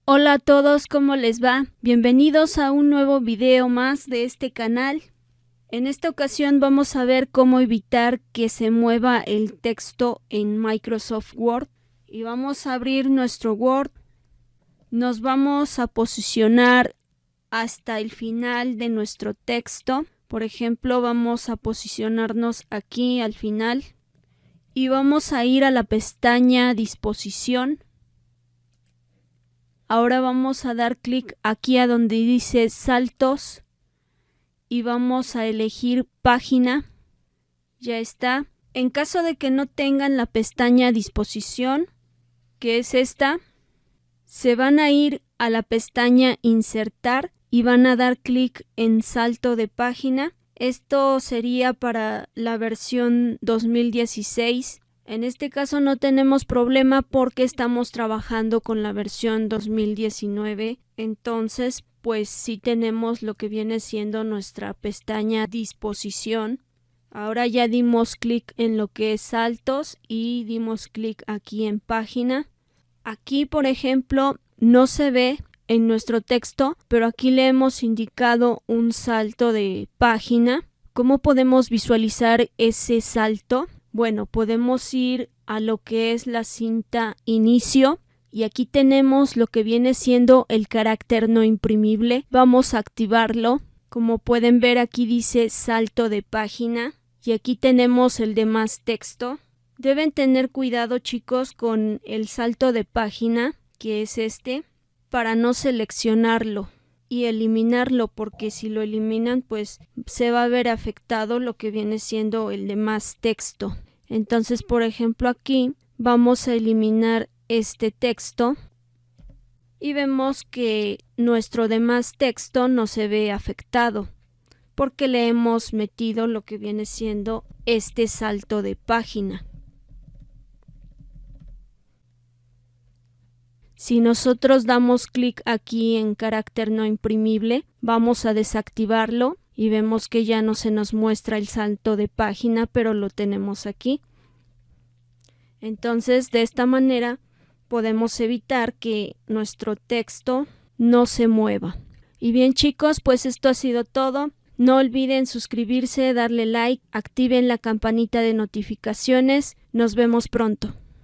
Hola a todos, ¿cómo les va? Bienvenidos a un nuevo video más de este canal. En esta ocasión vamos a ver cómo evitar que se mueva el texto en Microsoft Word. Y vamos a abrir nuestro Word. Nos vamos a posicionar hasta el final de nuestro texto. Por ejemplo, vamos a posicionarnos aquí al final. Y vamos a ir a la pestaña Disposición. Ahora vamos a dar clic aquí a donde dice Saltos y vamos a elegir Página. Ya está. En caso de que no tengan la pestaña Disposición, que es esta, se van a ir a la pestaña Insertar y van a dar clic en Salto de página. Esto sería para la versión 2016. En este caso no tenemos problema porque estamos trabajando con la versión 2019. Entonces, pues sí tenemos lo que viene siendo nuestra pestaña Disposición. Ahora ya dimos clic en lo que es saltos y dimos clic aquí en página. Aquí, por ejemplo, no se ve en nuestro texto, pero aquí le hemos indicado un salto de página. ¿Cómo podemos visualizar ese salto? Bueno, podemos ir a lo que es la cinta inicio y aquí tenemos lo que viene siendo el carácter no imprimible. Vamos a activarlo. Como pueden ver, aquí dice salto de página y aquí tenemos el de más texto. Deben tener cuidado, chicos, con el salto de página, que es este, para no seleccionarlo y eliminarlo, porque si lo eliminan, pues se va a ver afectado lo que viene siendo el de más texto. Entonces, por ejemplo, aquí vamos a eliminar este texto y vemos que nuestro demás texto no se ve afectado porque le hemos metido lo que viene siendo este salto de página. Si nosotros damos clic aquí en carácter no imprimible, vamos a desactivarlo y vemos que ya no se nos muestra el salto de página, pero lo tenemos aquí. Entonces, de esta manera podemos evitar que nuestro texto no se mueva. Y bien, chicos, pues esto ha sido todo. No olviden suscribirse, darle like, activen la campanita de notificaciones. Nos vemos pronto.